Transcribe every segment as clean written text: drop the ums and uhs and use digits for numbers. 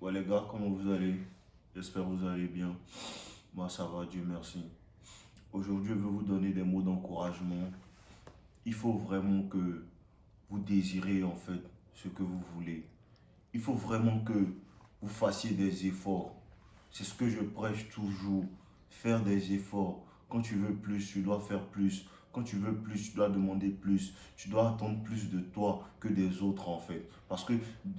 Ouais les gars, comment vous allez? J'espère que vous allez bien. Moi ça va, Dieu merci. Aujourd'hui, je veux vous donner des mots d'encouragement. Il faut vraiment que vous désirez en fait ce que vous voulez. Il faut vraiment que vous fassiez des efforts. C'est ce que je prêche toujours. Faire des efforts. Quand tu veux plus, tu dois faire plus. Quand tu veux plus, tu dois demander plus. Tu dois attendre plus de toi que des autres en fait. Parce que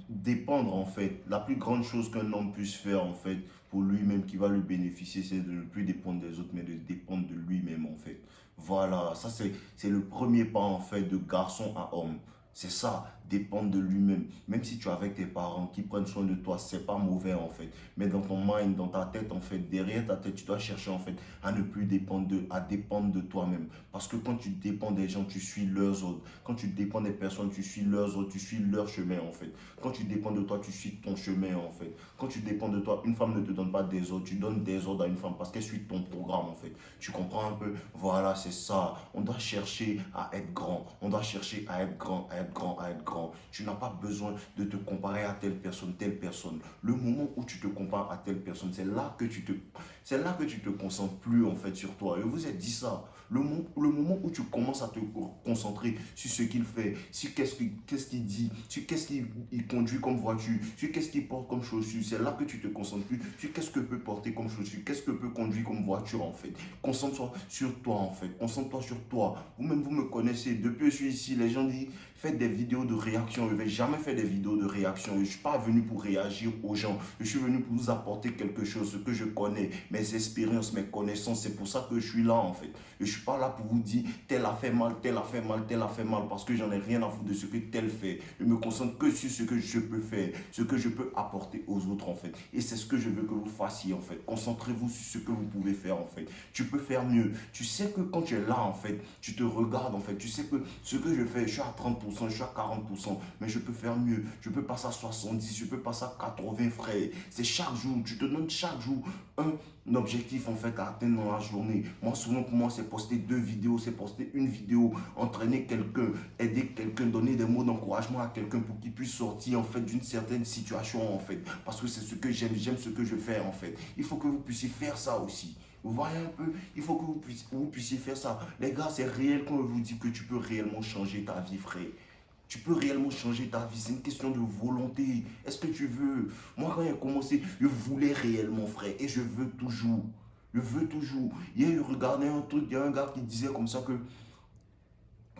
dépendre en fait, la plus grande chose qu'un homme puisse faire en fait pour lui-même qui va lui bénéficier, c'est de ne plus dépendre des autres, mais de dépendre de lui-même en fait. Voilà, ça c'est le premier pas en fait de garçon à homme. C'est ça, dépendre de lui-même. Même si tu es avec tes parents qui prennent soin de toi, c'est pas mauvais en fait. Mais dans ton mind, dans ta tête en fait, derrière ta tête, tu dois chercher en fait à ne plus dépendre à dépendre de toi-même. Parce que quand tu dépends des gens, tu suis leurs ordres. Quand tu dépends des personnes, tu suis leurs ordres, tu suis leur chemin en fait. Quand tu dépends de toi, tu suis ton chemin en fait. Quand tu dépends de toi, une femme ne te donne pas des ordres, tu donnes des ordres à une femme parce qu'elle suit ton programme en fait. Tu comprends un peu? Voilà, c'est ça. On doit chercher à être grand. On doit chercher à être grand, à être grand, à être grand. Tu n'as pas besoin de te comparer à telle personne, telle personne. Le moment où tu te compares à telle personne, c'est là que tu te concentres plus en fait sur toi. Et vous êtes dit ça. Le moment où tu commences à te concentrer sur ce qu'il fait, sur qu'est-ce qu'il dit, sur qu'est-ce qu'il conduit comme voiture, sur qu'est-ce qu'il porte comme chaussure, c'est là que tu te concentres plus sur qu'est-ce que peut porter comme chaussure, qu'est-ce que peut conduire comme voiture en fait. Concentre-toi sur toi en fait, concentre-toi sur toi. Vous-même, vous me connaissez, depuis que je suis ici, les gens disent faites des vidéos de réaction. Je ne vais jamais faire des vidéos de réaction. Je ne suis pas venu pour réagir aux gens. Je suis venu pour vous apporter quelque chose, ce que je connais, mes expériences, mes connaissances. C'est pour ça que je suis là en fait. Je ne suis pas là pour vous dire tel a fait mal, tel a fait mal, tel a fait mal, parce que j'en ai rien à foutre de ce que tel fait. Je me concentre que sur ce que je peux faire, ce que je peux apporter aux autres en fait. Et c'est ce que je veux que vous fassiez en fait. Concentrez-vous sur ce que vous pouvez faire en fait. Tu peux faire mieux. Tu sais que quand tu es là en fait, tu te regardes en fait. Tu sais que ce que je fais, je suis à 30%, je suis à 40%, mais je peux faire mieux. Je peux passer à 70, je peux passer à 80 frères. C'est chaque jour, tu te donnes chaque jour un objectif en fait à atteindre dans la journée. Moi, souvent pour moi, c'est poster 2 vidéos, c'est poster une vidéo, entraîner quelqu'un, aider quelqu'un, donner des mots d'encouragement à quelqu'un pour qu'il puisse sortir en fait d'une certaine situation en fait. Parce que c'est ce que j'aime ce que je fais en fait. Il faut que vous puissiez faire ça aussi. Vous voyez un peu, il faut que vous puissiez faire ça. Les gars, c'est réel quand je vous dis que tu peux réellement changer ta vie, frère. Tu peux réellement changer ta vie. C'est une question de volonté. Est-ce que tu veux? Moi, quand j'ai commencé, je voulais réellement, frère. Et je veux toujours. Je veux toujours. Hier, je regardais un truc, il y a un gars qui disait comme ça que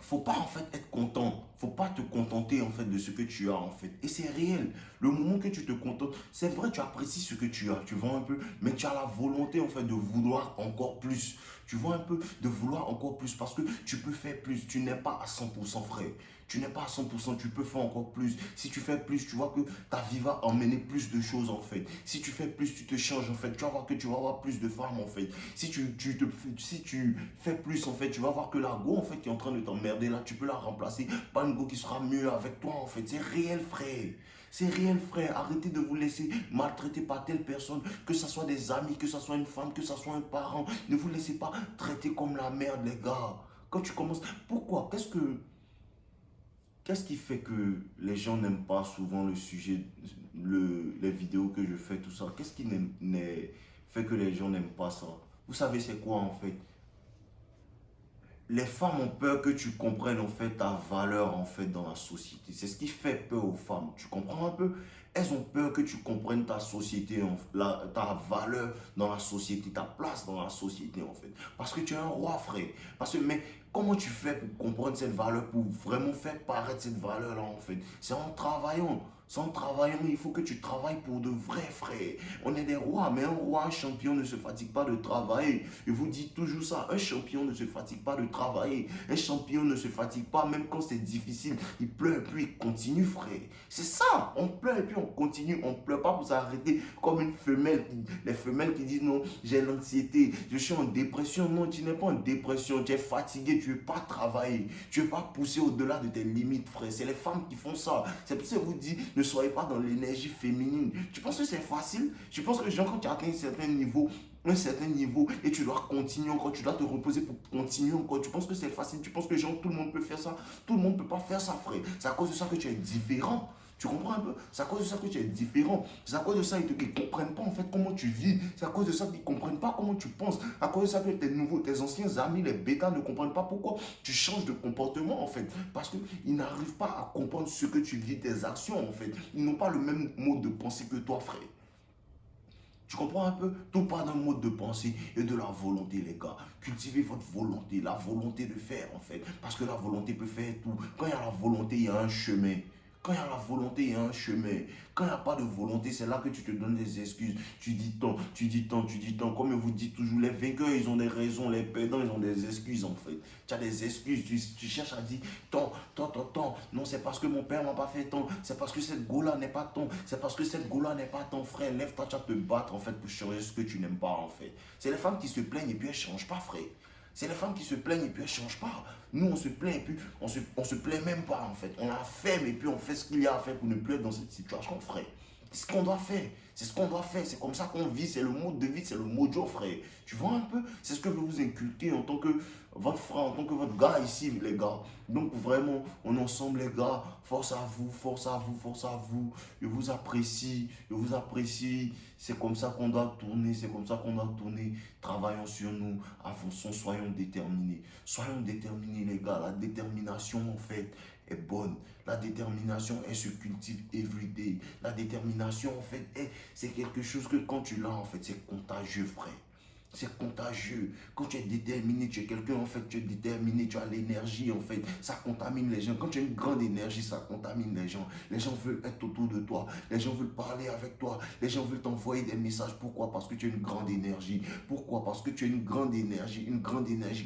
faut pas en fait être content. Faut pas te contenter en fait de ce que tu as en fait. Et c'est réel. Le moment que tu te contentes, c'est vrai, tu apprécies ce que tu as, tu vois un peu, mais tu as la volonté en fait de vouloir encore plus. Tu vois un peu, de vouloir encore plus parce que tu peux faire plus. Tu n'es pas à 100% frais. Tu n'es pas à 100%, tu peux faire encore plus. Si tu fais plus, tu vois que ta vie va emmener plus de choses en fait. Si tu fais plus, tu te changes en fait. Tu vas voir que tu vas avoir plus de femmes en fait. Si tu fais plus en fait, tu vas voir que la go en fait qui est en train de t'emmerder là, tu peux la remplacer par une go qui sera mieux avec toi en fait. C'est réel frère. C'est réel frère. Arrêtez de vous laisser maltraiter par telle personne, que ce soit des amis, que ce soit une femme, que ce soit un parent. Ne vous laissez pas traiter comme la merde les gars. Quand tu commences, pourquoi? Qu'est-ce qui fait que les gens n'aiment pas souvent le sujet, les vidéos que je fais, tout ça? Qu'est-ce qui fait que les gens n'aiment pas ça? Vous savez c'est quoi en fait? Les femmes ont peur que tu comprennes en fait ta valeur en fait dans la société. C'est ce qui fait peur aux femmes. Tu comprends un peu? Elles ont peur que tu comprennes ta société, ta valeur dans la société, ta place dans la société en fait. Parce que tu es un roi frère. Mais comment tu fais pour comprendre cette valeur, pour vraiment faire paraître cette valeur-là en fait? C'est en travaillant. Sans travaillant, il faut que tu travailles pour de vrais frères. On est des rois, mais un roi, un champion ne se fatigue pas de travailler. Je vous dis toujours ça, un champion ne se fatigue pas de travailler. Un champion ne se fatigue pas même quand c'est difficile. Il pleure et puis il continue, frère. C'est ça, on pleure et puis on continue. On ne pleure pas pour s'arrêter comme une femelle. Les femelles qui disent non, j'ai l'anxiété, je suis en dépression. Non, tu n'es pas en dépression, tu es fatigué, tu ne veux pas travailler. Tu ne veux pas pousser au-delà de tes limites, frère. C'est les femmes qui font ça. C'est pour ça que je vous dis, ne soyez pas dans l'énergie féminine. Tu penses que c'est facile? Tu penses que genre, quand tu atteins un certain niveau et tu dois continuer encore, tu dois te reposer pour continuer encore. Tu penses que c'est facile? Tu penses que genre, tout le monde peut faire ça? Tout le monde ne peut pas faire ça, frère. C'est à cause de ça que tu es différent. Tu comprends un peu? C'est à cause de ça que tu es différent. C'est à cause de ça qu'ils ne comprennent pas en fait comment tu vis. C'est à cause de ça qu'ils ne comprennent pas comment tu penses. À cause de ça que tes anciens amis, les bêtas, ne comprennent pas pourquoi tu changes de comportement en fait. Parce qu'ils n'arrivent pas à comprendre ce que tu vis, tes actions en fait. Ils n'ont pas le même mode de pensée que toi, frère. Tu comprends un peu? Tout part d'un mode de pensée et de la volonté, les gars. Cultivez votre volonté, la volonté de faire, en fait. Parce que la volonté peut faire tout. Quand il y a la volonté, il y a un chemin. Quand il y a la volonté, il y a un chemin. Quand il n'y a pas de volonté, c'est là que tu te donnes des excuses. Tu dis tant, tu dis tant, tu dis tant. Comme je vous dis toujours, les vainqueurs, ils ont des raisons. Les perdants, ils ont des excuses, en fait. Tu as des excuses. Tu cherches à dire tant, tant, tant, tant. Non, c'est parce que mon père m'a pas fait tant. C'est parce que cette go-là n'est pas ton. C'est parce que cette go-là n'est pas ton frère. Lève-toi, tu vas te battre, en fait, pour changer ce que tu n'aimes pas, en fait. C'est les femmes qui se plaignent et puis elles ne changent pas, frère. C'est les femmes qui se plaignent et puis elles ne changent pas. Nous, on se plaint et puis on se plaint même pas, en fait. On a faim et puis on fait ce qu'il y a à faire pour ne plus être dans cette situation, frère. C'est ce qu'on doit faire. C'est ce qu'on doit faire. C'est comme ça qu'on vit. C'est le mode de vie. C'est le mojo, frère. Tu vois un peu? C'est ce que je veux vous inculquer en tant que votre frère, en tant que votre gars ici, les gars. Donc vraiment, on est ensemble, les gars. Force à vous, force à vous, force à vous. Je vous apprécie. Je vous apprécie. C'est comme ça qu'on doit tourner. C'est comme ça qu'on doit tourner. Travaillons sur nous. Avançons. Soyons déterminés. Soyons déterminés, les gars. La détermination, en fait, est bonne. La détermination, elle se cultive everyday. La détermination, en fait, c'est quelque chose que quand tu l'as, en fait, c'est contagieux, frère. C'est contagieux. Quand tu es déterminé, tu es quelqu'un, en fait, tu es déterminé, tu as l'énergie, en fait. Ça contamine les gens. Quand tu as une grande énergie, ça contamine les gens. Les gens veulent être autour de toi. Les gens veulent parler avec toi. Les gens veulent t'envoyer des messages. Pourquoi? Parce que tu as une grande énergie. Pourquoi? Parce que tu as une grande énergie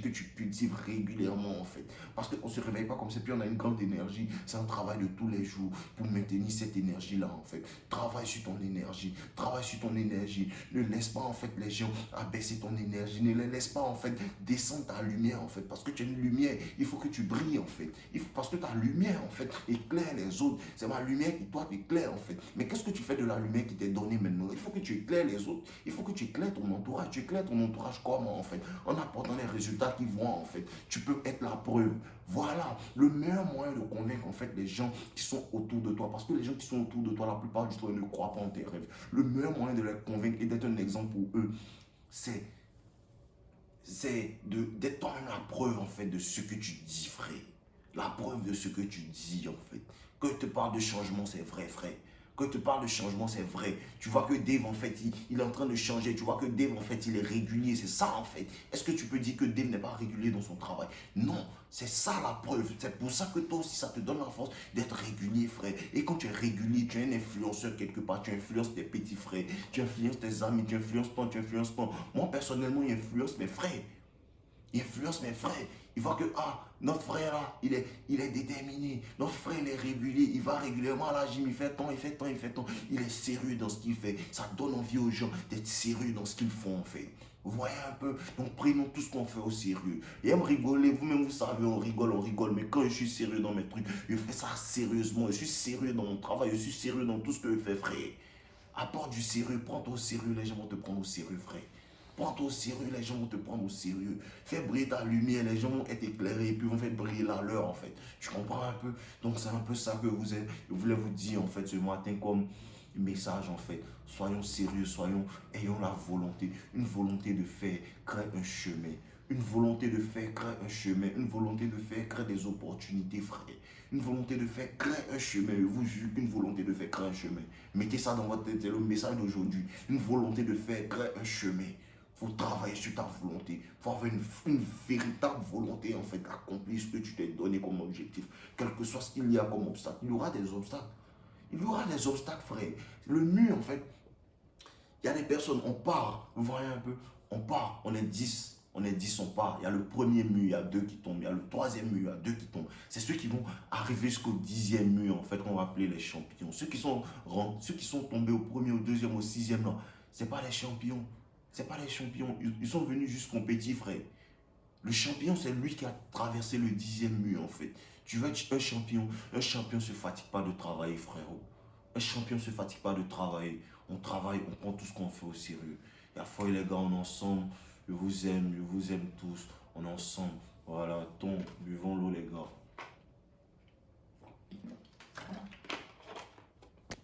que tu cultives régulièrement, en fait. Parce qu'on ne se réveille pas comme ça, puis on a une grande énergie. C'est un travail de tous les jours pour maintenir cette énergie-là, en fait. Travaille sur ton énergie. Travaille sur ton énergie. Ne laisse pas, en fait, les gens abaisser ton énergie. Ne les laisse pas, en fait, descendre ta lumière, en fait. Parce que tu as une lumière. Il faut que tu brilles, en fait. Parce que ta lumière, en fait, éclaire les autres. C'est ma lumière qui, toi, t'éclaire, en fait. Mais qu'est-ce que tu fais de la lumière qui t'est donnée maintenant? Il faut que tu éclaires les autres. Il faut que tu éclaires ton entourage. Tu éclaires ton entourage comment, en fait? En apportant les résultats qu'ils voient, en fait. Tu peux être la preuve. Voilà, le meilleur moyen de convaincre en fait les gens qui sont autour de toi, parce que les gens qui sont autour de toi, la plupart du temps, ils ne croient pas en tes rêves. Le meilleur moyen de les convaincre et d'être un exemple pour eux, c'est d'être toi-même la preuve en fait de ce que tu dis, frère. La preuve de ce que tu dis, en fait. Quand je te parle de changement, c'est vrai, frère. Quand je te parle de changement, c'est vrai. Tu vois que Dave, en fait, il est en train de changer. Tu vois que Dave, en fait, il est régulier. C'est ça, en fait. Est-ce que tu peux dire que Dave n'est pas régulier dans son travail? Non, c'est ça la preuve. C'est pour ça que toi aussi, ça te donne la force d'être régulier, frère. Et quand tu es régulier, tu es un influenceur quelque part. Tu influences tes petits frères. Tu influences tes amis. Tu influences ton, tu influences ton. Moi, personnellement, j'influence mes frères. Il influence mes frères. Il voit que, notre frère là, il est déterminé. Notre frère, il est régulier. Il va régulièrement à la gym. Il fait tant, il fait tant, il fait tant. Il est sérieux dans ce qu'il fait. Ça donne envie aux gens d'être sérieux dans ce qu'ils font, en fait. Vous voyez un peu? Donc, prenons tout ce qu'on fait au sérieux. Et aime rigoler. Vous-même, vous savez, on rigole. Mais quand je suis sérieux dans mes trucs, je fais ça sérieusement. Je suis sérieux dans mon travail. Je suis sérieux dans tout ce que je fais, frère. Apporte du sérieux. Prends-toi au sérieux. Les gens vont te prendre au sérieux, frère. Prends-toi au sérieux, les gens vont te prendre au sérieux. Fais briller ta lumière, les gens vont être éclairés et puis vont faire briller la leur, en fait. Tu comprends un peu? Donc, c'est un peu ça que je voulais vous dire, en fait, ce matin, comme message, en fait. Soyons sérieux, ayons la volonté. Une volonté de faire, crée un chemin. Une volonté de faire, crée un chemin. Une volonté de faire, crée des opportunités, frère. Une volonté de faire, crée un chemin. Je vous jure qu'une volonté de faire, crée un chemin. Mettez ça dans votre tête, c'est le message d'aujourd'hui. Une volonté de faire, crée un chemin. Il faut travailler sur ta volonté. Il faut avoir une véritable volonté, en fait, d'accomplir ce que tu t'es donné comme objectif. Quel que soit ce qu'il y a comme obstacle, il y aura des obstacles. Il y aura des obstacles, frère. Le mur, en fait, il y a des personnes, on part, vous voyez un peu, on part, on est 10. On est 10, on part. Il y a le premier mur, il y a 2 qui tombent. Il y a le troisième mur, il y a 2 qui tombent. C'est ceux qui vont arriver jusqu'au 10e mur, en fait, qu'on va appeler les champions. Ceux qui sont tombés au premier, au deuxième, au 6e, non. Ce n'est pas les champions. C'est pas les champions. Ils sont venus juste compétir, frère. Le champion, c'est lui qui a traversé le 10e mur, en fait. Tu veux être un champion. Un champion ne se fatigue pas de travailler, frérot. Un champion ne se fatigue pas de travailler. On travaille, on prend tout ce qu'on fait au sérieux. Il y a foi, les gars, on est ensemble. Je vous aime tous. On est ensemble. Voilà, buvons l'eau, les gars.